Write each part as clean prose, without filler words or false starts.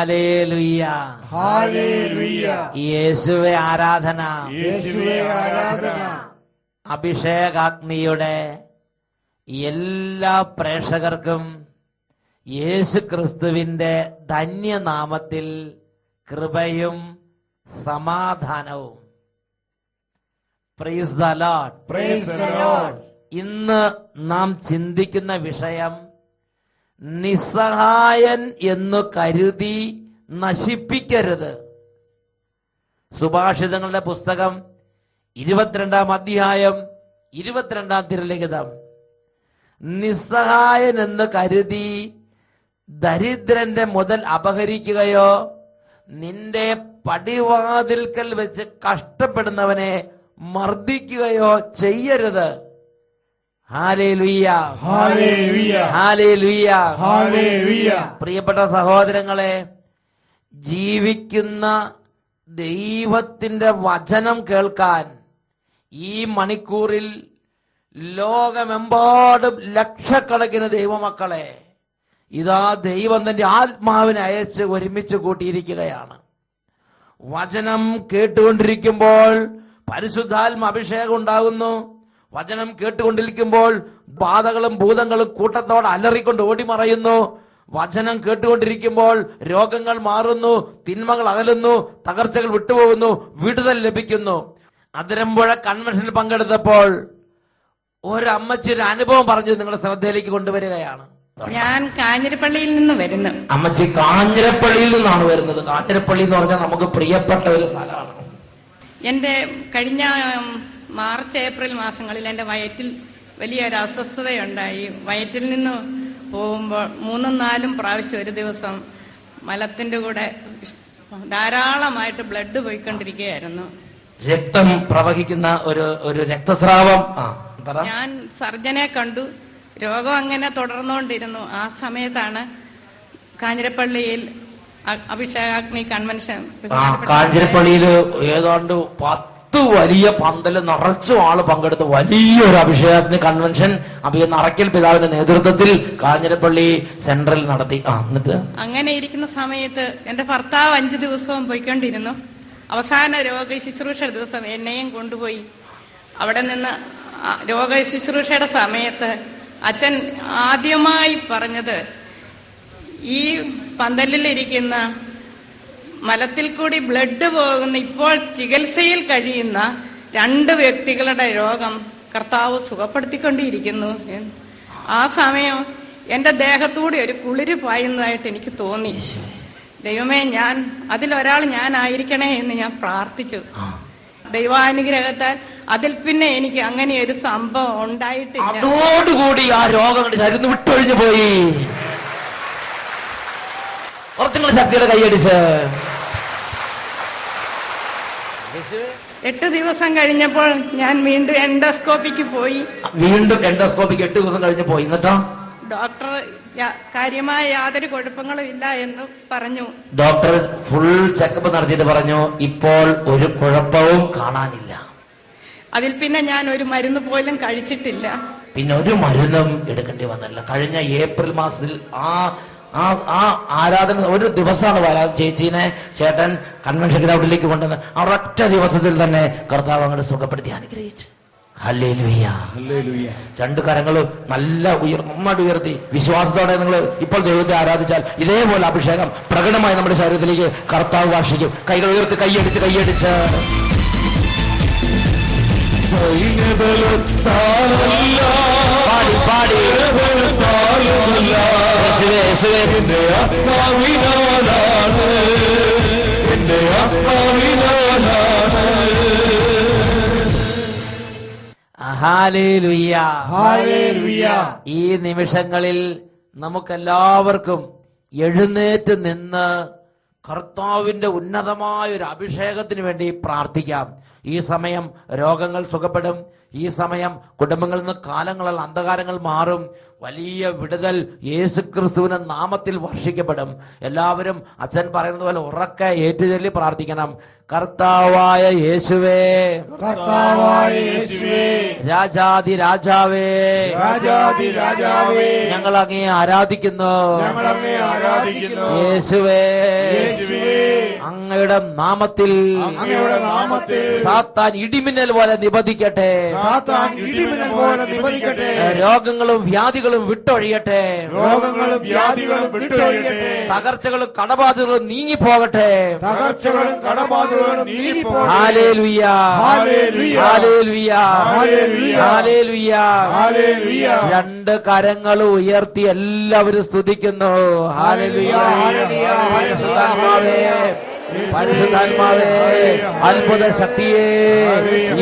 Hallelujah, hallelujah. യേശുവേ ആരാധന, യേശുവേ ആരാധന. അഭിഷേകാഗ്നിയുടെ എല്ലാ പ്രേക്ഷകർക്കും യേശു ക്രിസ്തുവിന്റെ ധന്യനാമത്തിൽ കൃപയും സമാധാനവും. Praise the Lord. Praise the Lord. ഇന്ന് നാം ചിന്തിക്കുന്ന വിഷയം നിസ്സഹായൻ എന്നു കരുതി നശിപ്പിക്കരുത്. സുഭാഷിതങ്ങളുടെ പുസ്തകം 22-ാം അധ്യായം 22-ാം തിരുലിഖിതം. നിസ്സഹായൻ എന്ന് കരുതി ദരിദ്രന്റെ മുതൽ അപഹരിക്കുകയോ നിന്റെ പടിവാതിൽക്കൽ വെച്ച് കഷ്ടപ്പെടുന്നവനെ മർദ്ദിക്കുകയോ ചെയ്യരുത്. Hallelujah, hallelujah, hallelujah, hallelujah. പ്രിയപ്പെട്ട സഹോദരങ്ങളെ, ജീവിക്കുന്ന ദൈവത്തിന്റെ വചനം കേൾക്കാൻ ഈ മണിക്കൂറിൽ ലോകമെമ്പാടും ലക്ഷക്കണക്കിന് ദൈവമക്കളെ ഇതാ ദൈവം തന്റെ ആത്മാവിനെ അയച്ച് ഒരുമിച്ച് കൂട്ടിയിരിക്കുകയാണ്. വചനം കേട്ടുകൊണ്ടിരിക്കുമ്പോൾ പരിശുദ്ധാത്മ അഭിഷേകം ഉണ്ടാകുന്നു. വചനം കേട്ടുകൊണ്ടിരിക്കുമ്പോൾ ബാധകളും ഭൂതങ്ങളും കൂട്ടത്തോടെ അലറിക്കൊണ്ട് ഓടിമറയുന്നു. വചനം കേട്ടുകൊണ്ടിരിക്കുമ്പോൾ രോഗങ്ങൾ മാറുന്നു, തിന്മകൾ അകലുന്നു, തകർച്ചകൾ വിട്ടുപോകുന്നു, വിടുതൽ ലഭിക്കുന്നു. അതിരമ്പുഴ കൺവെൻഷനിൽ പങ്കെടുത്തപ്പോൾ ഒരമ്മച്ചി ഒരു അനുഭവം പറഞ്ഞു നിങ്ങളുടെ ശ്രദ്ധയിലേക്ക് കൊണ്ടുവരികയാണ്. ഞാൻ കാഞ്ഞിരപ്പള്ളിയിൽ നിന്ന് വരുന്നു. അമ്മച്ചി കാഞ്ഞിരപ്പള്ളിയിൽ നിന്നാണ് വരുന്നത്. കാഞ്ഞിരപ്പള്ളി എന്ന് പറഞ്ഞാൽ നമുക്ക് പ്രിയപ്പെട്ട ഒരു സ്ഥലമാണ്. എന്റെ കഴിഞ്ഞ മാർച്ച് ഏപ്രിൽ മാസങ്ങളിൽ എന്റെ വയറ്റിൽ വലിയൊരു അസ്വസ്ഥതയുണ്ടായി. വയറ്റിൽ നിന്ന് പോകുമ്പോൾ 3-4 പ്രാവശ്യം ഒരു ദിവസം മലത്തിന്റെ കൂടെ ധാരാളമായിട്ട് ബ്ലഡ് പോയിക്കൊണ്ടിരിക്കുകയായിരുന്നു. രക്തം പ്രവഹിക്കുന്ന ഒരു രക്തസ്രാവം. ഞാൻ സർജനെ കണ്ടു. രോഗം അങ്ങനെ തുടർന്നുകൊണ്ടിരുന്നു. ആ സമയത്താണ് കാഞ്ഞിരപ്പള്ളിയിൽ അഭിഷേകാഗ്നി കൺവെൻഷൻ. കാഞ്ഞിരപ്പള്ളിയിൽ ഏതാണ്ട് 10 വലിയ പന്തല് നിറച്ചും ആള് പങ്കെടുത്ത് വലിയൊരു അഭിഷേകാഗ്നി കൺവെൻഷൻ നറയ്ക്കൽ പിതാവിന്റെ നേതൃത്വത്തിൽ കാഞ്ഞിരപ്പള്ളി സെൻട്രൽ നടത്തി. എന്നിട്ട് അങ്ങനെ ഇരിക്കുന്ന സമയത്ത് എന്റെ ഭർത്താവ് 5 ദിവസവും പോയിക്കൊണ്ടിരുന്നു. അവസാന രോഗ ശുശ്രൂഷ ദിവസം എന്നെയും കൊണ്ടുപോയി. അവിടെ നിന്ന് രോഗ ശുശ്രൂഷയുടെ സമയത്ത് അച്ഛൻ ആദ്യമായി പറഞ്ഞത്, ഈ പന്തലിലിരിക്കുന്ന മലത്തിൽ കൂടി ബ്ലഡ് പോകുന്ന ഇപ്പോൾ ചികിത്സയിൽ കഴിയുന്ന 2 വ്യക്തികളുടെ രോഗം കർത്താവ് സുഖപ്പെടുത്തിക്കൊണ്ടിരിക്കുന്നു. ആ സമയം എന്റെ ദേഹത്തൂടെ ഒരു കുളിര് പായുന്നതായിട്ട് എനിക്ക് തോന്നി. ദൈവമേ, അതിലൊരാൾ ഞാനായിരിക്കണേ എന്ന് ഞാൻ പ്രാർത്ഥിച്ചു. ദൈവാനുഗ്രഹത്താൽ അതിൽ പിന്നെ എനിക്ക് അങ്ങനെ ഒരു സംഭവം ഉണ്ടായിട്ടില്ല. അതോടുകൂടി ആ രോഗം ശരീരത്തിൽ വിട്ടൊഴിഞ്ഞു പോയി. കുറച്ചുങ്ങൾ ശക്തിയുടെ കൈയടിച്ച് 8 ദിവസം കഴിഞ്ഞപ്പോൾ ഞാൻ വീണ്ടും എൻഡോസ്കോപ്പിക്ക് പോയി. വീണ്ടും എൻഡോസ്കോപ്പിക്ക് 8 ദിവസം കഴിഞ്ഞ് പോയി. എന്നിട്ടോ ഡോക്ടർ കാര്യമായ യാതൊരു കുഴപ്പങ്ങളും ഇല്ല എന്ന് പറഞ്ഞു. ഡോക്ടർ ഫുൾ ചെക്കപ്പ് നടത്തിയിട്ട് പറഞ്ഞു ഇപ്പോൾ ഒരു കുഴപ്പവും കാണാനില്ല. അതിൽ പിന്നെ ഞാൻ ഒരു മരുന്ന് പോലും കഴിച്ചിട്ടില്ല. പിന്നെ ഒരു മരുന്നും എടുക്കേണ്ടി വന്നില്ല. കഴിഞ്ഞ ഏപ്രിൽ മാസത്തിൽ ആ ആരാധന ഒരു ദിവസമാണ് വരാൻ ചേച്ചീനെ ചേട്ടൻ കൺവെൻഷൻ ഗ്രൗണ്ടിലേക്ക് കൊണ്ടുവന്ന് ഒരൊറ്റ ദിവസത്തിൽ തന്നെ കർത്താവ് അങ്ങോട്ട് സുഖപ്പെടുത്തി അനുഗ്രഹിച്ചു. Hallelujah, hallelujah. 2 കരങ്ങളും നന്നായിട്ട് ഉയർത്തി വിശ്വാസത്തോടെ നിങ്ങൾ ഇപ്പോൾ ദൈവത്തെ ആരാധിച്ചാൽ ഇതേപോലെ അഭിഷേകം പ്രകടമായി നമ്മുടെ ശരീരത്തിലേക്ക് കർത്താവ് വാർഷിക്കും. കൈകൾ ഉയർത്തി കൈയടിച്ച് പാടി പാടി ഹല്ലേലൂയ, ഹല്ലേലൂയ. ഈ നിമിഷങ്ങളിൽ നമുക്കെല്ലാവർക്കും എഴുന്നേറ്റ് നിന്ന് കർത്താവിന്റെ ഉന്നതമായ ഒരു അഭിഷേകത്തിന് വേണ്ടി പ്രാർത്ഥിക്കാം. ഈ സമയം രോഗങ്ങൾ സുഖപ്പെടും. ഈ സമയം കുടുംബങ്ങളിൽ നിന്ന് കാലങ്ങളിൽ അന്ധകാരങ്ങൾ മാറും. വലിയ വിടുതൽ യേശുക്രിസ്തുവിന്റെ നാമത്തിൽ വർഷിക്കപ്പെടും. എല്ലാവരും അച്ഛൻ പറയുന്നത് പോലെ ഉറക്കെ ഏറ്റുചൊല്ലി പ്രാർത്ഥിക്കണം. കർത്താവായ യേശുവേ, കർത്താവായ യേശുവേ, രാജാതി രാജാവേ, രാജാതി രാജാവേ, ഞങ്ങൾ അങ്ങേ ആരാധിക്കുന്നു. ഞങ്ങൾ അങ്ങയെ ആരാധിക്കുന്നു. യേശുവേ, യേശുവേ, അങ്ങയുടെ നാമത്തിൽ അങ്ങയുടെ നാമത്തിൽ സാത്താൻ ഇടിമിന്നൽ പോലെ നിബന്ധിക്കട്ടെ. സാത്താൻ ഇടിമിന്നൽ പോലെ നിബന്ധിക്കട്ടെ. രോഗങ്ങളും വ്യാധികളും വിട്ടൊഴിയട്ടെ. രോഗങ്ങളും വ്യാധികളും വിട്ടൊഴിയട്ടെ. തകർച്ചകളും കടബാധകളും നീങ്ങിപ്പോകട്ടെ. തകർച്ചകളും കടബാധകളും നീങ്ങിപ്പോകട്ടെ. Hallelujah, hallelujah, hallelujah, hallelujah, hallelujah. Hallelujah. രണ്ട് കരങ്ങൾ ഉയർത്തി എല്ലാവരും സ്തുതിക്കുന്നു. ഹല്ലേലൂയ, ഹല്ലേലൂയ, പരിശുദ്ധാത്മാവേ, പരിശുദ്ധാത്മാവേ, അത്ഭുത ശക്തിയെ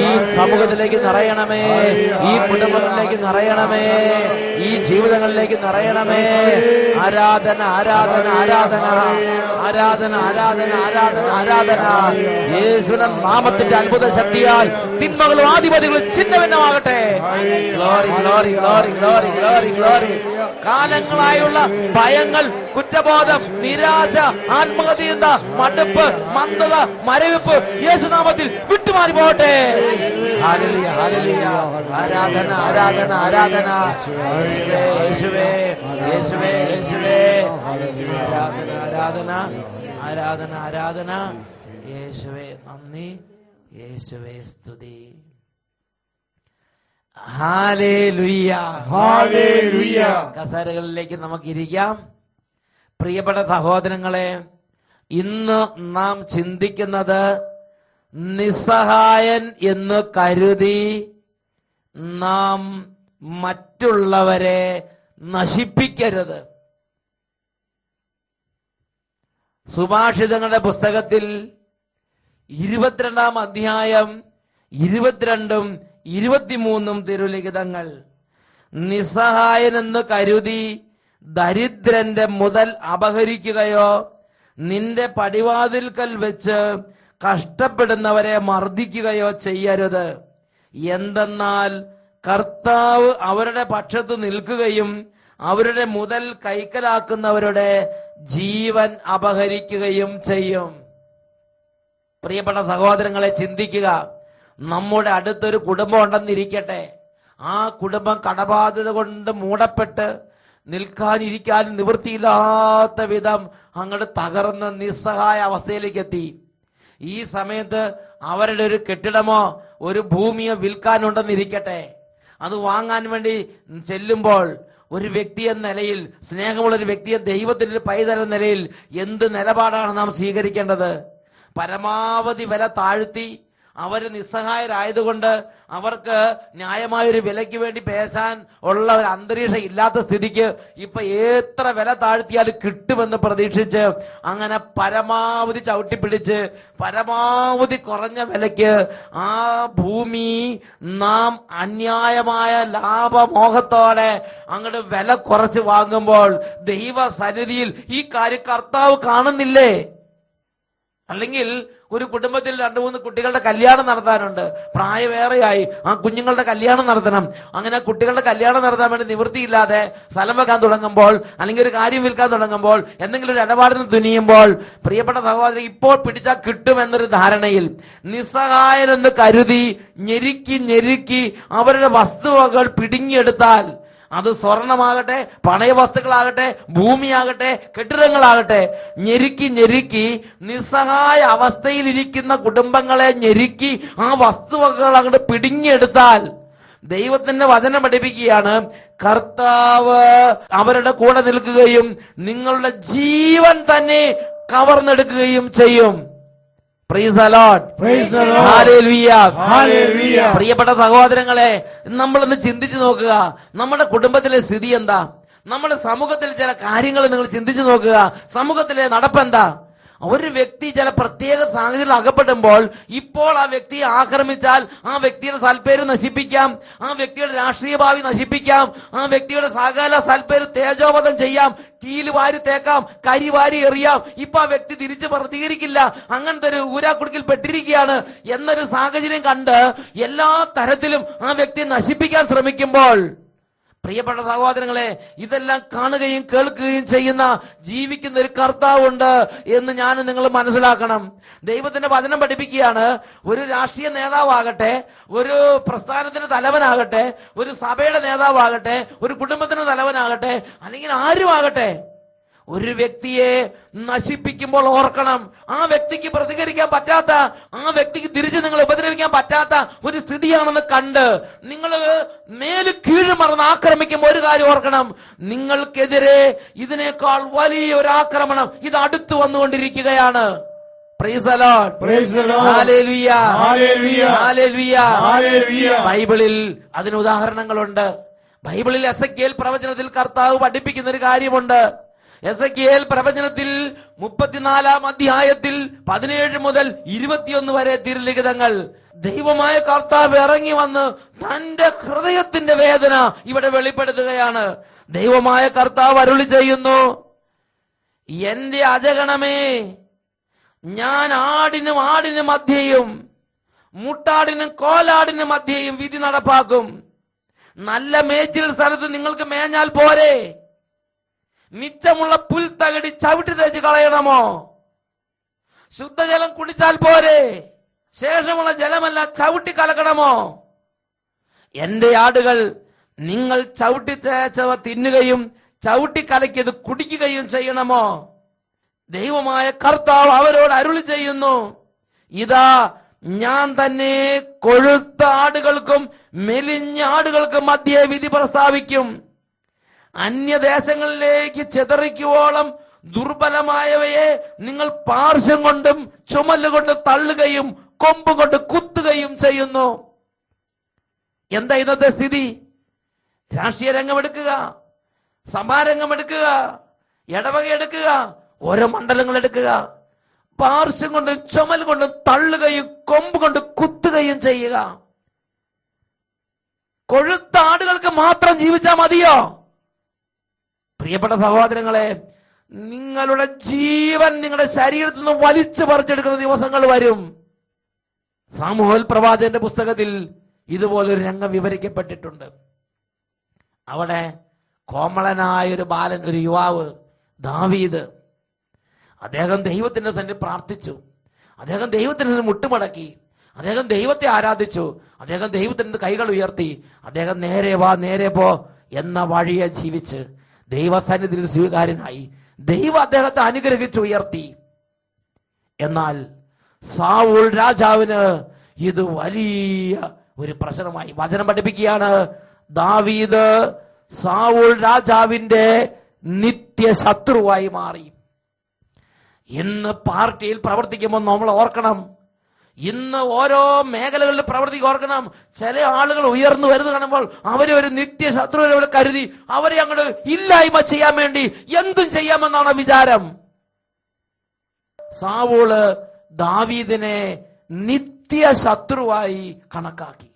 ഈ സമൂഹത്തിലേക്ക് നിറയണമേ, ഈ കുടുംബങ്ങളിലേക്ക് നിറയണമേ, ഈ ജീവിതങ്ങളിലേക്ക് നിറയണമേ. ആരാധന, ആരാധന, ആരാധന, ആരാധന, ആരാധന, ആരാധന, ആരാധന. യേശുവിന്റെ നാമത്തിന്റെ അത്ഭുത ശക്തിയാൽ തിന്മകളും ആധിപത്യങ്ങളും ചിഹ്നഭിന്നമാകട്ടെ. Glory, glory, glory, glory, glory, glory. കാലങ്ങളായുള്ള ഭയങ്ങൾ, കുറ്റബോധം, നിരാശ, ആത്മഹത്യ, മടുപ്പ്, മന്ദത, മരവിപ്പ് യേശുനാമത്തിൽ വിട്ടുമാറി പോകട്ടെ. Hallelujah, hallelujah. ആരാധന, ആരാധന, ആരാധന. യേശുവേ, യേശുവേ, യേശുവേ, യേശുവേ. ആരാധന, ആരാധന, ആരാധന, ആരാധന. യേശുവേ നന്ദി, യേശുവേ സ്തുതി. Hallelujah, hallelujah. കസേരകളിലേക്ക് നമുക്ക് ഇരിക്കാം. പ്രിയപ്പെട്ട സഹോദരങ്ങളെ, ഇന്ന് നാം ചിന്തിക്കുന്നത് നിസ്സഹായൻ എന്ന് കരുതി നാം മറ്റുള്ളവരെ നശിപ്പിക്കരുത്. സുഭാഷിതങ്ങളുടെ പുസ്തകത്തിൽ 22-ാം അധ്യായം 22-ഉം 23-ഉം തിരുലിഖിതങ്ങൾ, നിസ്സഹായനെന്ന് കരുതി ദരിദ്രന്റെ മുതൽ അപഹരിക്കുകയോ നിന്റെ പടിവാതിൽക്കൽ വെച്ച് കഷ്ടപ്പെടുന്നവരെ മർദ്ദിക്കുകയോ ചെയ്യരുത്. എന്തെന്നാൽ കർത്താവ് അവരുടെ പക്ഷത്ത് നിൽക്കുകയും അവരുടെ മുതൽ കൈക്കലാക്കുന്നവരുടെ ജീവൻ അപഹരിക്കുകയും ചെയ്യും. പ്രിയപ്പെട്ട സഹോദരങ്ങളെ, ചിന്തിക്കുക. നമ്മുടെ അടുത്തൊരു കുടുംബം ഉണ്ടെന്നിരിക്കട്ടെ. ആ കുടുംബം കടബാധ്യത കൊണ്ട് മൂടപ്പെട്ട് നിൽക്കാനിരിക്കാൻ നിവൃത്തിയില്ലാത്ത വിധം അങ്ങോട്ട് തകർന്ന് നിസ്സഹായ അവസ്ഥയിലേക്ക് എത്തി. ഈ സമയത്ത് അവരുടെ ഒരു കെട്ടിടമോ ഒരു ഭൂമിയോ വിൽക്കാനുണ്ടെന്നിരിക്കട്ടെ. അത് വാങ്ങാൻ വേണ്ടി ചെല്ലുമ്പോൾ ഒരു വ്യക്തി എന്ന നിലയിൽ, സ്നേഹമുള്ള ഒരു വ്യക്തിയെ, ദൈവത്തിന്റെ ഒരു പൈതൽ എന്ന നിലയിൽ എന്ത് നിലപാടാണ് നാം സ്വീകരിക്കേണ്ടത്? പരമാവധി വില താഴ്ത്തി അവർ നിസ്സഹായരായതുകൊണ്ട് അവർക്ക് ന്യായമായൊരു വിലയ്ക്ക് വേണ്ടി പേശാൻ ഉള്ള ഒരു അന്തരീക്ഷം ഇല്ലാത്ത സ്ഥിതിക്ക് ഇപ്പൊ എത്ര വില താഴ്ത്തിയാലും കിട്ടുമെന്ന് പ്രതീക്ഷിച്ച് അങ്ങനെ പരമാവധി ചവിട്ടിപ്പിടിച്ച് പരമാവധി കുറഞ്ഞ വിലയ്ക്ക് ആ ഭൂമി നാം അന്യായമായ ലാഭമോഹത്തോടെ അങ്ങോട്ട് വില കുറച്ച് വാങ്ങുമ്പോൾ ദൈവ സന്നിധിയിൽ ഈ കാര്യം കർത്താവ് കാണുന്നില്ലേ? അല്ലെങ്കിൽ ഒരു കുടുംബത്തിൽ 2-3 കുട്ടികളുടെ കല്യാണം നടത്താനുണ്ട്, പ്രായമേറെയായി, ആ കുഞ്ഞുങ്ങളുടെ കല്യാണം നടത്തണം. അങ്ങനെ കുട്ടികളുടെ കല്യാണം നടത്താൻ വേണ്ടി നിവൃത്തിയില്ലാതെ സ്ഥലം വെക്കാൻ തുടങ്ങുമ്പോൾ, അല്ലെങ്കിൽ ഒരു കാര്യം വിൽക്കാൻ തുടങ്ങുമ്പോൾ, എന്തെങ്കിലും ഒരു ഇടപാടിന് തുനിയുമ്പോൾ, പ്രിയപ്പെട്ട സഹോദരൻ, ഇപ്പോൾ പിടിച്ചാൽ കിട്ടുമെന്നൊരു ധാരണയിൽ നിസ്സഹായനെന്ന് കരുതി ഞെരുക്കി ഞെരുക്കി അവരുടെ വസ്തുവകൾ പിടുങ്ങിയെടുത്താൽ, അത് സ്വർണമാകട്ടെ, പണയവസ്തുക്കളാകട്ടെ, ഭൂമിയാകട്ടെ, കെട്ടിടങ്ങളാകട്ടെ, ഞെരുക്കി ഞെരുക്കി നിസ്സഹായ അവസ്ഥയിലിരിക്കുന്ന കുടുംബങ്ങളെ ഞെരുക്കി ആ വസ്തുവകൾ അങ്ങോട്ട് പിടുങ്ങിയെടുത്താൽ, ദൈവത്തിന്റെ വചനം പഠിപ്പിക്കുകയാണ്, കർത്താവ് അവരുടെ കൂടെ നിൽക്കുകയും നിങ്ങളുടെ ജീവൻ തന്നെ കവർന്നെടുക്കുകയും ചെയ്യും. Praise the Lord. Praise the Lord. Hallelujah. Hallelujah. പ്രിയപ്പെട്ട സഹോദരങ്ങളെ, നമ്മളൊന്ന് ചിന്തിച്ചു നോക്കുക. നമ്മുടെ കുടുംബത്തിലെ സ്ഥിതി എന്താ? നമ്മുടെ സമൂഹത്തിൽ ചില കാര്യങ്ങൾ നിങ്ങൾ ചിന്തിച്ചു നോക്കുക. സമൂഹത്തിലെ നടപ്പെന്താ? ഒരു വ്യക്തി ചില പ്രത്യേക സാഹചര്യത്തിൽ അകപ്പെടുമ്പോൾ ഇപ്പോൾ ആ വ്യക്തിയെ ആക്രമിച്ചാൽ ആ വ്യക്തിയുടെ സൽപ്പേര് നശിപ്പിക്കാം, ആ വ്യക്തിയുടെ രാഷ്ട്രീയ ഭാവി നശിപ്പിക്കാം, ആ വ്യക്തിയുടെ സകല സൽപ്പേര് തേജോവധം ചെയ്യാം, കീല് വാരി തേക്കാം, കരി വാരി എറിയാം. ഇപ്പൊ ആ വ്യക്തി തിരിച്ച് പ്രതികരിക്കില്ല, അങ്ങനത്തെ ഒരു ഊരാക്കുടുക്കിൽ പെട്ടിരിക്കുകയാണ് എന്നൊരു സാഹചര്യം കണ്ട് എല്ലാ തരത്തിലും ആ വ്യക്തിയെ നശിപ്പിക്കാൻ ശ്രമിക്കുമ്പോൾ പ്രിയപ്പെട്ട സഹോദരങ്ങളെ, ഇതെല്ലാം കാണുകയും കേൾക്കുകയും ചെയ്യുന്ന ജീവിക്കുന്ന ഒരു കർത്താവുണ്ട് എന്ന് ഞാൻ നിങ്ങൾ മനസ്സിലാക്കണം. ദൈവത്തിന്റെ വചനം പഠിപ്പിക്കുകയാണ്, ഒരു രാഷ്ട്രീയ നേതാവാകട്ടെ, ഒരു പ്രസ്ഥാനത്തിന്റെ തലവനാകട്ടെ, ഒരു സഭയുടെ നേതാവാകട്ടെ, ഒരു കുടുംബത്തിന്റെ തലവനാകട്ടെ, അല്ലെങ്കിൽ ആരുമാകട്ടെ, ഒരു വ്യക്തിയെ നശിപ്പിക്കുമ്പോൾ ഓർക്കണം, ആ വ്യക്തിക്ക് പ്രതികരിക്കാൻ പറ്റാത്ത, ആ വ്യക്തിക്ക് തിരിച്ച് നിങ്ങൾ ഉപദ്രവിക്കാൻ പറ്റാത്ത ഒരു സ്ഥിതിയാണെന്ന് കണ്ട് നിങ്ങൾ മേല് കീഴ് മറന്ന് ആക്രമിക്കുമ്പോൾ ഒരു കാര്യം ഓർക്കണം, നിങ്ങൾക്കെതിരെ ഇതിനേക്കാൾ വലിയ ഒരു ആക്രമണം ഇത് അടുത്ത് വന്നുകൊണ്ടിരിക്കുകയാണ്. Praise the Lord. Praise the Lord. Hallelujah. Hallelujah. Hallelujah. Hallelujah. ബൈബിളിൽ അതിന് ഉദാഹരണങ്ങളുണ്ട്. ബൈബിളിൽ എസെക്കിയേൽ പ്രവചനത്തിൽ കർത്താവ് പഠിപ്പിക്കുന്ന ഒരു കാര്യമുണ്ട്. എസെക്കിയേൽ പ്രവചനത്തിൽ 34 അധ്യായത്തിൽ 17 മുതൽ 21 വരെ തിരുലിഖിതങ്ങൾ. ദൈവമായ കർത്താവ് ഇറങ്ങി വന്ന് തന്റെ ഹൃദയത്തിന്റെ വേദന ഇവിടെ വെളിപ്പെടുത്തുകയാണ്. ദൈവമായ കർത്താവ് അരുളി ചെയ്യുന്നു, എന്റെ അജഗണമേ, ഞാൻ ആടിനും മധ്യയും മുട്ടാടിനും കോലാടിനും മധ്യയും വിധി നടപ്പാക്കും. നല്ല മേച്ചിൽ സ്ഥലത്ത് നിങ്ങൾക്ക് മേഞ്ഞാൽ പോരെ? മിച്ചമുള്ള പുൽത്തകടി ചവിട്ടി തേച്ച് കളയണമോ? ശുദ്ധജലം കുടിച്ചാൽ പോരെ? ശേഷമുള്ള ജലമെല്ലാം ചവിട്ടി കലക്കണമോ? എന്റെ ആടുകൾ നിങ്ങൾ ചവിട്ടി തേച്ചവ തിന്നുകയും ചവിട്ടി കലക്കിയത് കുടിക്കുകയും ചെയ്യണമോ? ദൈവമായ കർത്താവ് അവരോട് അരുളി ചെയ്യുന്നു, ഇതാ ഞാൻ തന്നെ കൊഴുത്ത ആടുകൾക്കും മെലിഞ്ഞ ആടുകൾക്കും മധ്യേ വിധി പ്രസ്താവിക്കും. അന്യദേശങ്ങളിലേക്ക് ചിതറിക്കുവോളം ദുർബലമായവയെ നിങ്ങൾ പാർശ്വം കൊണ്ടും ചുമലുകൊണ്ട് തള്ളുകയും കൊമ്പ് കൊണ്ട് കുത്തുകയും ചെയ്യുന്നു. എന്താ ഇന്നത്തെ സ്ഥിതി? രാഷ്ട്രീയ രംഗമെടുക്കുക, സഭാരംഗമെടുക്കുക, ഇടവക എടുക്കുക, ഓരോ മണ്ഡലങ്ങൾ എടുക്കുക, പാർശ്വം കൊണ്ട് ചുമൽ കൊണ്ട് തള്ളുകയും കൊമ്പ് കൊണ്ട് കുത്തുകയും ചെയ്യുക. കൊഴുത്ത ആടുകൾക്ക് മാത്രം ജീവിച്ചാൽ മതിയോ? പ്രിയപ്പെട്ട സഹോദരങ്ങളെ, നിങ്ങളുടെ ജീവൻ നിങ്ങളുടെ ശരീരത്തിൽ നിന്ന് വലിച്ചു പറിച്ചെടുക്കുന്ന ദിവസങ്ങൾ വരും. സാമുവേൽ പ്രവാചകന്റെ പുസ്തകത്തിൽ ഇതുപോലൊരു രംഗം വിവരിക്കപ്പെട്ടിട്ടുണ്ട്. അവിടെ കോമളനായ ഒരു ബാലൻ, ഒരു യുവാവ് ദാവീദ്, അദ്ദേഹം ദൈവത്തിന്റെ സന്നിധി പ്രാർത്ഥിച്ചു. അദ്ദേഹം ദൈവത്തിന് മുട്ടുമടക്കി. അദ്ദേഹം ദൈവത്തെ ആരാധിച്ചു. അദ്ദേഹം ദൈവത്തിന്റെ കൈകൾ ഉയർത്തി. അദ്ദേഹം നേരെ വാ നേരെ പോ എന്ന വഴിയെ ജീവിച്ച് ദൈവസന്നിധിയിൽ സ്വീകാര്യനായി. ദൈവം അദ്ദേഹത്തെ അനുഗ്രഹിച്ച് ഉയർത്തി. എന്നാൽ സാവൂൾ രാജാവിന് ഇത് വലിയ ഒരു പ്രശ്നമായി. വചനം പഠിപ്പിക്കുകയാണ്, ദാവീദ് സാവൂൾ രാജാവിന്റെ നിത്യശത്രുവായി മാറി. ഇന്ന് പാർട്ടിയിൽ പ്രവർത്തിക്കുമ്പോൾ നമ്മൾ ഓർക്കണം, ഇന്ന് ഓരോ മേഖലകളിൽ പ്രവർത്തിക്കുക ഓർക്കണം, ചില ആളുകൾ ഉയർന്നു വരുന്നത് കാണുമ്പോൾ അവരെ ഒരു നിത്യശത്രുവിനെ കരുതി അവരെ അങ്ങോട്ട് ഇല്ലായ്മ ചെയ്യാൻ വേണ്ടി എന്തും ചെയ്യാമെന്നാണ് വിചാരം. സാവൂള് ദാവീദിനെ നിത്യശത്രുവായി കണക്കാക്കി.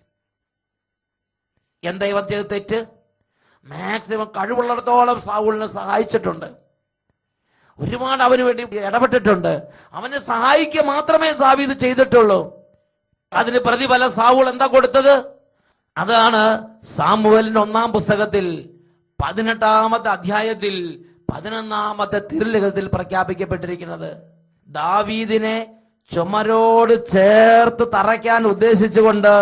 എന്താ ഇവൻ ചെയ്ത തെറ്റ്? മാക്സിമം കഴിവുള്ളിടത്തോളം സാവൂളിനെ സഹായിച്ചിട്ടുണ്ട്. ഒരുപാട് അവന് വേണ്ടി ഇടപെട്ടിട്ടുണ്ട്. അവനെ സഹായിക്കുക മാത്രമേ ദാവീദ് ചെയ്തിട്ടുള്ളൂ. അതിന് പ്രതിഫലം സാവൂൾ എന്താ കൊടുത്തത്? അതാണ് സാമുവേലിന്റെ 1-ാം പുസ്തകത്തിൽ 18-ാമത്തെ അധ്യായത്തിൽ 11-ാമത്തെ തിരുലിഖിതത്തിൽ പ്രഖ്യാപിക്കപ്പെട്ടിരിക്കുന്നത്. ദാവീദിനെ ചുമരോട് ചേർത്ത് തറയ്ക്കാൻ ഉദ്ദേശിച്ചുകൊണ്ട്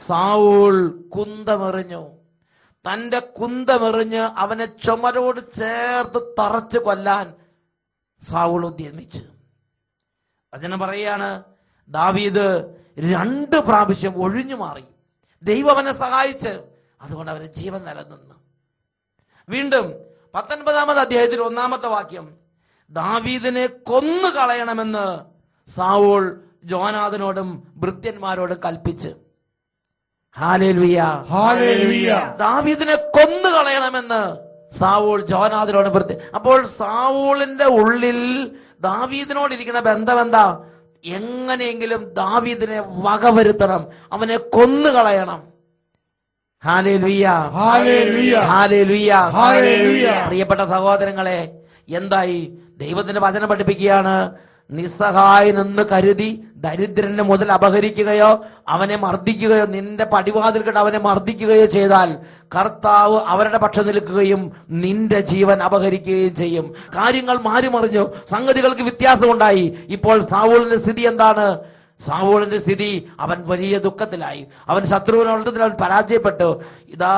സാവൂൾ കുന്തമെറിഞ്ഞു. തന്റെ കുന്തമെറിഞ്ഞ് അവനെ ചുമരോട് ചേർത്ത് തറച്ചു കൊല്ലാൻ സാവൂൾ ഉദ്യമിച്ചു. വചനം പറയാണ്, ദാവീദ് 2 പ്രാവശ്യം ഒഴിഞ്ഞു മാറി. ദൈവം അവനെ സഹായിച്ച്, അതുകൊണ്ട് അവന് ജീവൻ നിലനിന്നു. വീണ്ടും 19-ാമത്തെ അധ്യായത്തിൽ 1-ാമത്തെ വാക്യം, ദാവീദിനെ കൊന്നു കളയണമെന്ന് സാവൂൾ ജോനാഥനോടും ഭൃത്യന്മാരോടും കൽപ്പിച്ച്. Hallelujah, hallelujah. ദാവീദിനെ കൊന്നു കളയണമെന്ന് സാവൂൾ ജോനാഥനോട് ഭൃത്യ. അപ്പോൾ സാവൂളിന്റെ ഉള്ളിൽ ദാവീദിനോടിരിക്കുന്ന ബന്ധം എന്താ? എങ്ങനെയെങ്കിലും ദാവീദിനെ വകവരുത്തണം, അവനെ കൊന്നുകളയണം. Hallelujah, hallelujah, hallelujah, hallelujah. പ്രിയപ്പെട്ട സഹോദരങ്ങളെ, എന്തായി? ദൈവത്തിന്റെ വചനം പഠിപ്പിക്കുകയാണ്, നിസ്സഹായനെന്ന് കരുതി ദരിദ്രന്റെ മുതൽ അപഹരിക്കുകയോ അവനെ മർദ്ദിക്കുകയോ നിന്റെ പടിവാതിൽ കിട്ട് അവനെ മർദ്ദിക്കുകയോ ചെയ്താൽ കർത്താവ് അവരുടെ പക്ഷം നിൽക്കുകയും നിന്റെ ജീവൻ അപഹരിക്കുകയും ചെയ്യും. കാര്യങ്ങൾ മാറിമറിഞ്ഞു, സംഗതികൾക്ക് വ്യത്യാസമുണ്ടായി. ഇപ്പോൾ സാവൂളിന്റെ സ്ഥിതി എന്താണ്? സാവൂളിന്റെ സ്ഥിതി, അവൻ വലിയ ദുഃഖത്തിലായി. അവൻ ശത്രുവിനോടത്തിൽ അവൻ പരാജയപ്പെട്ടു. ഇതാ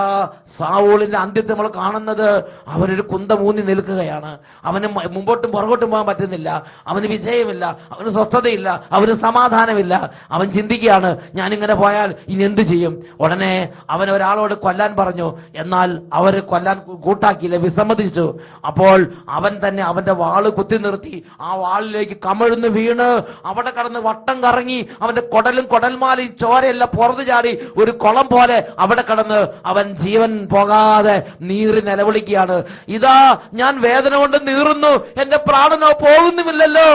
സാവൂളിന്റെ അന്ത്യത്തെ നമ്മൾ കാണുന്നത്, അവനൊരു കുന്തമൂന്നി നിൽക്കുകയാണ്. അവന് മുമ്പോട്ടും പുറകോട്ടും പോകാൻ പറ്റുന്നില്ല. അവന് വിജയമില്ല, അവന് സ്വസ്ഥതയില്ല, അവന് സമാധാനമില്ല. അവൻ ചിന്തിക്കുകയാണ്, ഞാനിങ്ങനെ പോയാൽ ഇനി എന്ത് ചെയ്യും? ഉടനെ അവൻ ഒരാളോട് കൊല്ലാൻ പറഞ്ഞു. എന്നാൽ അവര് കൊല്ലാൻ കൂട്ടാക്കിയില്ല, വിസമ്മതിച്ചു. അപ്പോൾ അവൻ തന്നെ അവന്റെ വാള് കുത്തി നിർത്തി ആ വാളിലേക്ക് കമഴ്ന്ന് വീണ് അവിടെ കടന്ന് വട്ടം കറങ്ങി അവന്റെ കൊടലും കൊടൽമാലയും ചോരയെല്ലാം പുറത്തു ചാടി ഒരു കുളം പോലെ അവിടെ കടന്ന് അവൻ ജീവൻ പോകാതെ നീറി നിലവിളിക്കുകയാണ്. ഇതാ ഞാൻ വേദന കൊണ്ട് നീറുന്നു, എന്റെ പ്രാണനോ പോകുന്നുമില്ലല്ലോ.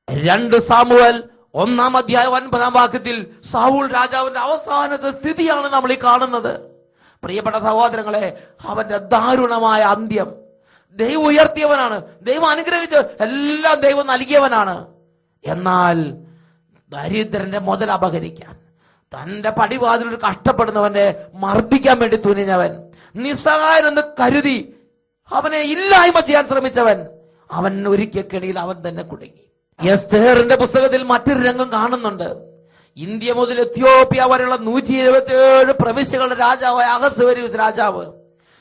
2 സാമുവേൽ 1-ാം അധ്യായം 9-ാം വാക്യത്തിൽ സാവൂൾ രാജാവിന്റെ അവസാനത്തെ സ്ഥിതിയാണ് നമ്മൾ ഈ കാണുന്നത്. പ്രിയപ്പെട്ട സഹോദരങ്ങളെ, അവന്റെ ദാരുണമായ അന്ത്യം. ദൈവം ഉയർത്തിയവനാണ്, ദൈവം അനുഗ്രഹിച്ച് എല്ലാം ദൈവം നൽകിയവനാണ്. എന്നാൽ ദരിദ്രന്റെ മുതൽ അപഹരിക്കാൻ, തന്റെ പടിവാതിൽ കഷ്ടപ്പെടുന്നവനെ മർദ്ദിക്കാൻ വേണ്ടി തുനിഞ്ഞവൻ, നിസ്സഹായനെന്ന് കരുതി അവനെ ഇല്ലായ്മ ചെയ്യാൻ ശ്രമിച്ചവൻ, അവൻ ഒരിക്കൽ കെണിയിൽ അവൻ തന്നെ കുടുങ്ങി. എസ്തേറിന്റെ പുസ്തകത്തിൽ മറ്റൊരു രംഗം കാണുന്നുണ്ട്. ഇന്ത്യ മുതൽ എത്യോപ്യ വരെയുള്ള 127 പ്രവിശ്യകളുടെ രാജാവായ അഹസ്വേരോസ് രാജാവ്,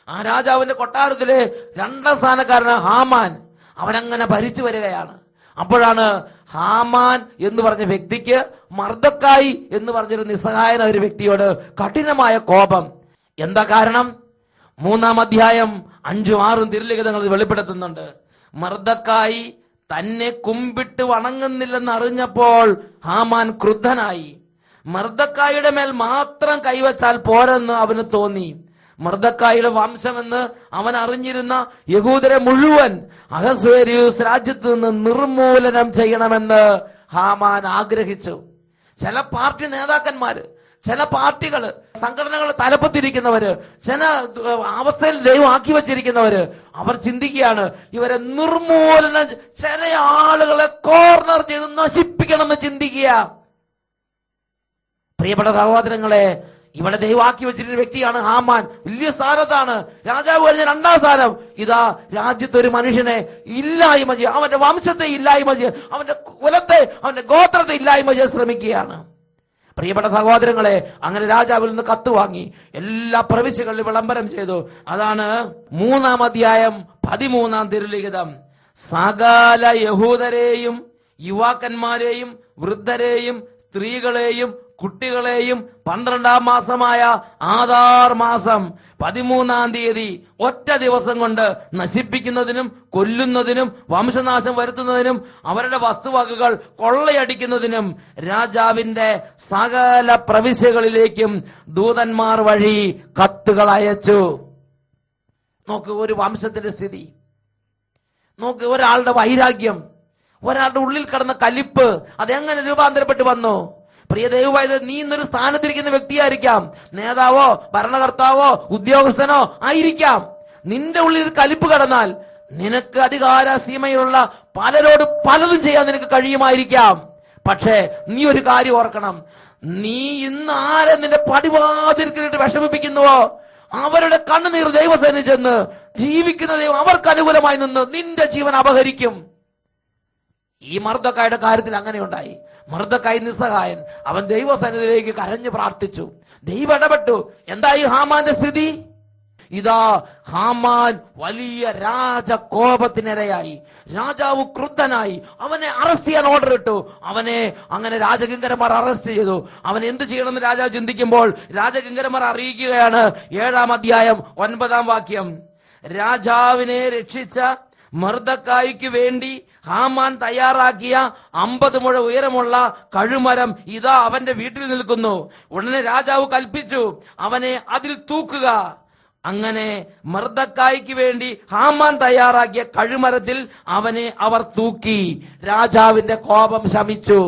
ആ രാജാവിന്റെ കൊട്ടാരത്തിലെ 2ാം സ്ഥാനക്കാരനാണ് ഹാമാൻ. അവനങ്ങനെ ഭരിച്ചു വരികയാണ്. അപ്പോഴാണ് ഹാമാൻ എന്ന് പറഞ്ഞ വ്യക്തിക്ക് മർദ്ദക്കായി എന്ന് പറഞ്ഞൊരു നിസ്സഹായന ഒരു വ്യക്തിയോട് കഠിനമായ കോപം. എന്താ കാരണം? 3-ാം അധ്യായം 5-6 തിരുലിഖിതങ്ങൾ വെളിപ്പെടുത്തുന്നുണ്ട്. മർദ്ദക്കായി തന്നെ കുമ്പിട്ട് വണങ്ങുന്നില്ലെന്ന് അറിഞ്ഞപ്പോൾ ഹാമാൻ ക്രുദ്ധനായി. മർദ്ദക്കായുടെ മേൽ മാത്രം കൈവച്ചാൽ പോരെന്ന് അവന് തോന്നി. മർദ്ദക്കായുടെ വംശമെന്ന് അവൻ അറിഞ്ഞിരുന്ന യഹൂദരെ മുഴുവൻ അഹസ്വേരോസ് രാജ്യത്ത് നിന്ന് നിർമൂലനം ചെയ്യണമെന്ന് ഹാമാൻ ആഗ്രഹിച്ചു. ചില പാർട്ടി നേതാക്കന്മാര്, ചില പാർട്ടികള്, സംഘടനകളെ തലപ്പത്തിരിക്കുന്നവര്, ചില അവസ്ഥയിൽ ദൈവം ആക്കി വച്ചിരിക്കുന്നവര്, അവർ ചിന്തിക്കുകയാണ് ഇവരെ നിർമൂലനം, ചില ആളുകളെ കോർണർ ചെയ്ത് നശിപ്പിക്കണമെന്ന് ചിന്തിക്കുക. പ്രിയപ്പെട്ട സഹോദരങ്ങളെ, ഇവിടെ ദൈവാക്കി വെച്ചിട്ടൊരു വ്യക്തിയാണ് ഹാമാൻ. വലിയ സ്ഥാനത്താണ്, രാജാവ് കഴിഞ്ഞ 2ാം സ്ഥാനം. ഇതാ രാജ്യത്ത് ഒരു മനുഷ്യനെ ഇല്ലായ്മ ചെയ്യുക, അവന്റെ വംശത്തെ ഇല്ലായ്മ ചെയ്യുക, അവന്റെ കുലത്തെ, അവന്റെ ഗോത്രത്തെ ഇല്ലായ്മ ചെയ്യാൻ ശ്രമിക്കുകയാണ്. പ്രിയപ്പെട്ട സഹോദരങ്ങളെ, അങ്ങനെ രാജാവിൽ നിന്ന് കത്ത് വാങ്ങി എല്ലാ പ്രവിശ്യകളിലും വിളംബരം ചെയ്തു. അതാണ് 3-ാം അധ്യായം 13-ാം തിരുലിഖിതം. സകല യഹൂദരെയും, യുവാക്കന്മാരെയും, വൃദ്ധരെയും, സ്ത്രീകളെയും, കുട്ടികളെയും 12-ാം മാസമായ ആദാർ മാസം 13-ാം തീയതി ഒറ്റ ദിവസം കൊണ്ട് നശിപ്പിക്കുന്നതിനും കൊല്ലുന്നതിനും വംശനാശം വരുത്തുന്നതിനും അവരുടെ വസ്തുവകകൾ കൊള്ളയടിക്കുന്നതിനും രാജാവിന്റെ സകല പ്രവിശ്യകളിലേക്കും ദൂതന്മാർ വഴി കത്തുകൾ അയച്ചു. നോക്ക് ഒരു വംശത്തിന്റെ സ്ഥിതി, നോക്ക് ഒരാളുടെ വൈരാഗ്യം, ഒരാളുടെ ഉള്ളിൽ കിടന്ന കലിപ്പ്, അതെങ്ങനെ രൂപാന്തരപ്പെട്ട് വന്നു? പ്രിയ ദൈവമായത്, നീ ഇന്നൊരു സ്ഥാനത്തിരിക്കുന്ന വ്യക്തിയായിരിക്കാം, നേതാവോ ഭരണകർത്താവോ ഉദ്യോഗസ്ഥനോ ആയിരിക്കാം. നിന്റെ ഉള്ളിൽ കലിപ്പ് കടന്നാൽ നിനക്ക് അധികാര സീമയിലുള്ള പലരോട് പലതും ചെയ്യാൻ നിനക്ക് കഴിയുമായിരിക്കാം. പക്ഷേ നീ ഒരു കാര്യം ഓർക്കണം, നീ ഇന്ന് ആരെ നിന്റെ പടിവാതിൽക്കിട്ട് വിഷമിപ്പിക്കുന്നുവോ അവരുടെ കണ്ണുനീർ ദൈവസേനയിൽ ചെന്ന് ജീവിക്കുന്ന ദൈവം അവർക്ക് അനുകൂലമായി നിന്ന് നിന്റെ ജീവൻ അപഹരിക്കും. ഈ മർദ്ദക്കായുടെ കാര്യത്തിൽ അങ്ങനെ ഉണ്ടായി. മർദ്ദക്കായി നിസ്സഹായൻ, അവൻ ദൈവസന്നിധിയിലേക്ക് കരഞ്ഞു പ്രാർത്ഥിച്ചു. ദൈവം ഇടപെട്ടു. എന്തായി ഹാമാന്റെ സ്ഥിതി? ഇതാ ഹാമാൻ വലിയ രാജകോപത്തിനിരയായി. രാജാവ് ക്രുദ്ധനായി. അവനെ അറസ്റ്റ് ചെയ്യാൻ ഓർഡർ ഇട്ടു. അവനെ അങ്ങനെ രാജകിങ്കരന്മാർ അറസ്റ്റ് ചെയ്തു. അവൻ എന്ത് ചെയ്യണമെന്ന് രാജാവ് ചിന്തിക്കുമ്പോൾ രാജകിങ്കരന്മാർ അറിയിക്കുകയാണ്. 7-ാം അധ്യായം 9-ാം വാക്യം. രാജാവിനെ രക്ഷിച്ച മർദ്ദക്കായിക്ക് വേണ്ടി ഹാമാൻ തയ്യാറാക്കിയ 50 മുഴ ഉയരമുള്ള കഴുമരം ഇതാ അവന്റെ വീട്ടിൽ നിൽക്കുന്നു. ഉടനെ രാജാവ് കൽപ്പിച്ചു, അവനെ അതിൽ തൂക്കുക. അങ്ങനെ മർദ്ദക്കായിക്ക് വേണ്ടി ഹാമാൻ തയ്യാറാക്കിയ കഴുമരത്തിൽ അവനെ അവർ തൂക്കി. രാജാവിന്റെ കോപം ശമിച്ചു.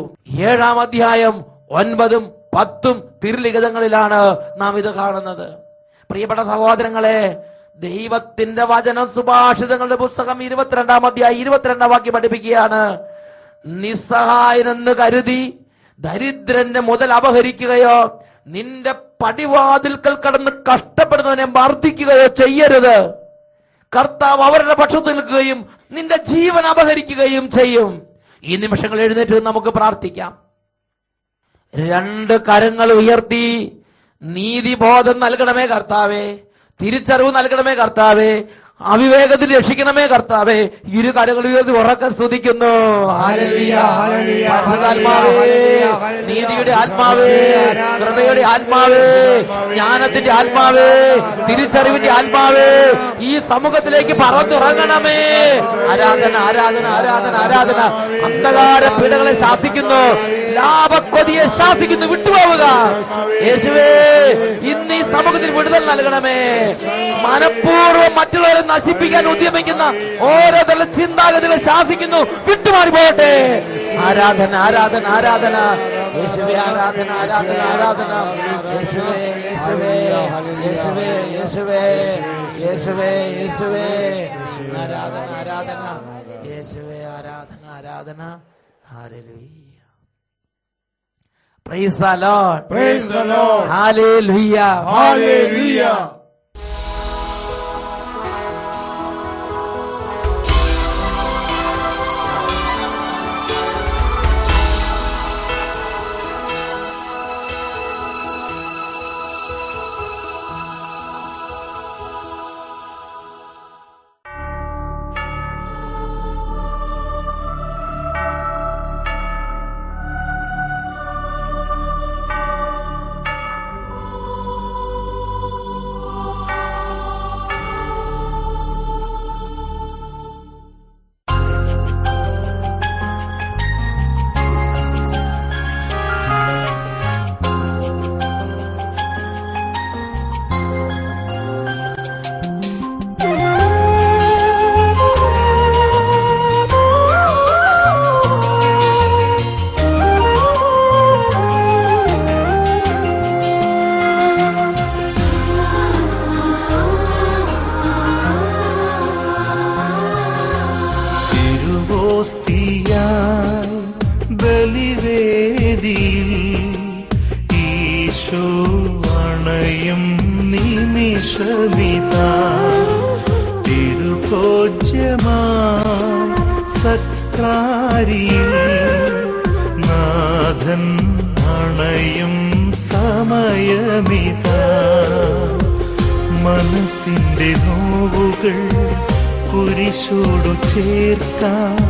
7-ാം അധ്യായം 9-ഉം 10-ഉം തിരുലിഖിതങ്ങളിലാണ് നാം ഇത് കാണുന്നത്. പ്രിയപ്പെട്ട സഹോദരങ്ങളെ, ദൈവത്തിന്റെ വചനം സുഭാഷിതങ്ങളുടെ പുസ്തകം 22-ാം അധ്യായം 22-ാം വാക്യം പഠിപ്പിക്കുകയാണ്. നിസ്സഹായനെന്ന് കരുതി ദരിദ്രന്റെ മുതൽ അപഹരിക്കുകയോ നിന്റെ പടിവാതിൽക്കൽ കടന്ന് കഷ്ടപ്പെടുന്നവനെ മർദ്ദിക്കുകയോ ചെയ്യരുത്. കർത്താവ് അവരുടെ പക്ഷത്ത് നിൽക്കുകയും നിന്റെ ജീവൻ അപഹരിക്കുകയും ചെയ്യും. ഈ നിമിഷങ്ങൾ എഴുന്നേറ്റ് നമുക്ക് പ്രാർത്ഥിക്കാം. രണ്ട് കരങ്ങൾ ഉയർത്തി നീതിബോധം നൽകണമേ കർത്താവേ, തിരിച്ചറിവ് നൽകണമേ കർത്താവേ, അവിവേകത്തിൽ രക്ഷിക്കണമേ കർത്താവേ. ഇരു കരങ്ങൾ ഉയർത്തി ഉറക്കെ സ്തുതിക്കുന്നു. നീതിയുടെ ആത്മാവേ, കൃപയുടെ ആത്മാവേ, ജ്ഞാനത്തിന്റെ ആത്മാവേ, തിരിച്ചറിവിന്റെ ആത്മാവേ, ഈ സമൂഹത്തിലേക്ക് പറന്നുറങ്ങണമേ. ആരാധന ആരാധന ആരാധന ആരാധന. അന്ധകാര പീഡകളെ ശാസിക്കുന്നു, ലാഭക്കൊതിയെ ശാസിക്കുന്നു, വിട്ടുപോവുക യേശുവേ. ഇന്ന് ഈ സമൂഹത്തിൽ വിടുതൽ നൽകണമേ. മനഃപൂർവ്വം മറ്റുള്ളവരെ നശിപ്പിക്കാൻ ഉദ്യമിക്കുന്ന ഓരോ തല ചിന്താഗതികളെ ശാസിക്കുന്നു, വിട്ടുമാറി പോകട്ടെ. ആരാധന ആരാധന ആരാധന യേശുവേ, ആരാധന ആരാധന ആരാധന യേശുവേ യേശുവേ യേശുവേ യേശുവേ യേശുവേ യേശുവേ. ആരാധന ആരാധന യേശുവേ, ആരാധന ആരാധന. Hallelujah. Praise the Lord. Praise the Lord. Hallelujah. Hallelujah. ബലിവേദിയിൽ ഈശോ അണയും നിമിഷമിതാ തിരുഭോജ്യമാ സക്രാരിയിൽ നാഥൻ അണയും സമയമിതാ മനസ്സിന്റെ നോവുകൾ കുരിശോടു ചേർക്കാൻ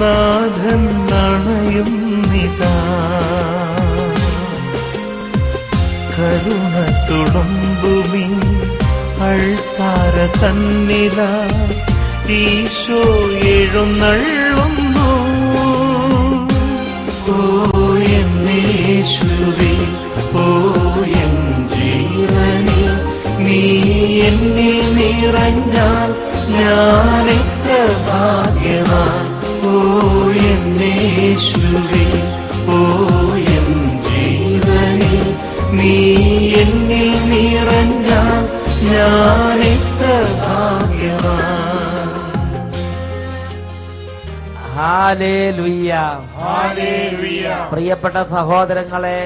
നാഥൻ അണയുന്നിതാ കരുണ തുളുമ്പുമീ അൾത്താര തന്നില ഈശോ എഴുന്നള്ളുന്നു ഓ എന്നേശുവേ ഓ എൻ ജീവനേ നീ എന്നിൽ നിറഞ്ഞാൽ ഞാനെത്ര ഭാഗ്യവാൻ ഓ എന്നേശുവേ ഓ എൻ ജീവനേ നീ എന്നിൽ നിറഞ്ഞാൽ ഞാനെത്ര ഭാഗ്യവാൻ. ഹല്ലേലൂയ. ഹല്ലേലൂയ. പ്രിയപ്പെട്ട സഹോദരങ്ങളെ,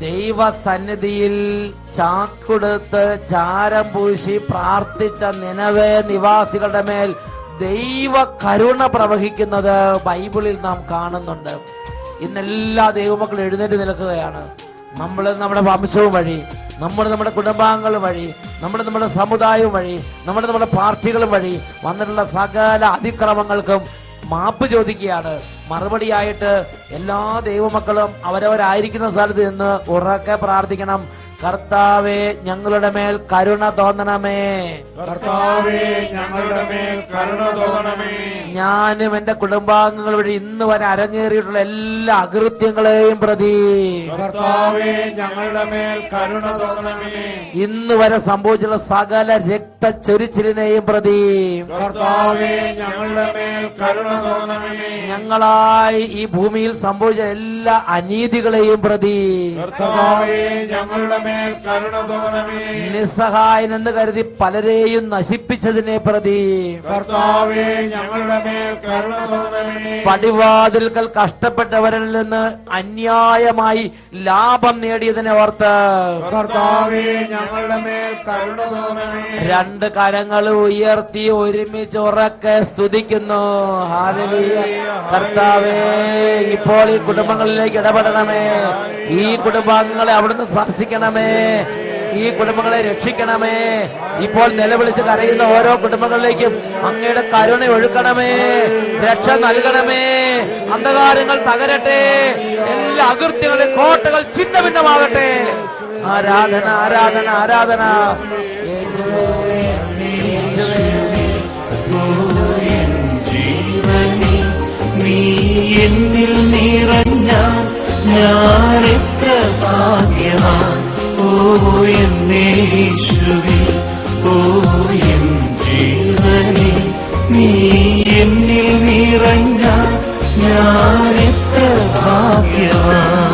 ദൈവസന്നിധിയിൽ ചാക്കുടുത്ത് ചാരം പൂശി പ്രാർത്ഥിച്ച നിനവേ നിവാസികളുടെ മേൽ ദൈവ കരുണ പ്രവഹിക്കുന്നത് ബൈബിളിൽ നാം കാണുന്നുണ്ട്. ഇന്നെല്ലാ ദൈവമക്കളും എഴുന്നേറ്റ് നിൽക്കുകയാണ്. നമ്മൾ നമ്മുടെ വംശവും വഴി, നമ്മുടെ കുടുംബാംഗങ്ങളും വഴി, നമ്മുടെ സമുദായവും വഴി, നമ്മുടെ പാർട്ടികളും വഴി വന്നിട്ടുള്ള സകല അതിക്രമങ്ങൾക്കും മാപ്പ് ചോദിക്കുകയാണ്. മറുപടിയായിട്ട് എല്ലാ ദൈവമക്കളും അവരവരായിരിക്കുന്ന സ്ഥലത്ത് നിന്ന് ഉറക്കെ പ്രാർത്ഥിക്കണം. കർത്താവേ ഞങ്ങളുടെ മേൽ കരുണ തോന്നണമേ. കർത്താവേ ഞങ്ങളുടെ മേൽ കരുണ തോന്നണമേ. ഞാനും എന്റെ കുടുംബാംഗങ്ങൾ വഴി ഇന്ന് വരെ അരങ്ങേറിയിട്ടുള്ള എല്ലാ അകൃത്യങ്ങളെയും പ്രതി കർത്താവേ ഞങ്ങളുടെ മേൽ കരുണ തോന്നണമേ. ഇന്ന് വരെ സംഭവിച്ചുള്ള സകല രക്തച്ചൊരിച്ചിലിനെയും പ്രതി കർത്താവേ ഞങ്ങളുടെ മേൽ കരുണ തോന്നണമേ. ഞങ്ങളാ അടുത്തതായി ഈ ഭൂമിയിൽ സംഭവിച്ച എല്ലാ അനീതികളെയും പ്രതി കർത്താവേ ഞങ്ങളുടെ മേൽ കരുണ തോന്നണമേ. നിസ്സഹായനെന്ന് കരുതി പലരെയും നശിപ്പിച്ചതിനെ പ്രതി കർത്താവേ ഞങ്ങളുടെ മേൽ കരുണ തോന്നണമേ. പടിവാതിൽക്കൽ കഷ്ടപ്പെട്ടവരിൽ നിന്ന് അന്യായമായി ലാഭം നേടിയതിനെ ഓർത്ത് കർത്താവേ ഞങ്ങളുടെ മേൽ കരുണ തോന്നണമേ. രണ്ട് കരങ്ങൾ ഉയർത്തി ഒരുമിച്ച് ഉറക്കെ സ്തുതിക്കുന്നു. ഹല്ലേലൂയ. കർത്താവേ, ഇപ്പോൾ ഈ കുടുംബങ്ങളിലേക്ക് ഇടപെടണമേ. ഈ കുടുംബാംഗങ്ങളെ അവിടുന്ന് സ്പർശിക്കണമേ. ഈ കുടുംബങ്ങളെ രക്ഷിക്കണമേ. ഇപ്പോൾ നിലവിളിച്ച് കരയുന്ന ഓരോ കുടുംബങ്ങളിലേക്കും അങ്ങയുടെ കരുണ ഒഴുക്കണമേ. രക്ഷ നൽകണമേ. അന്ധകാരങ്ങൾ തകരട്ടെ. എല്ലാ അകൃത്യങ്ങളുടെ കോട്ടകൾ ഛിന്ന ഭിന്നമാകട്ടെ. ആരാധന, ആരാധന, ആരാധന. യേശുവേ, യേശുവേ. ജീവനെ നീ എന്നിൽ നിറഞ്ഞാൽ ഞാൻ എത്ര ഭാഗ്യവാൻ. ഓ എന്നേ യേശുവേ, ഓ എൻ ജീവനെ നീ എന്നിൽ നിറഞ്ഞാൽ ഞാൻ എത്ര ഭാഗ്യവാൻ.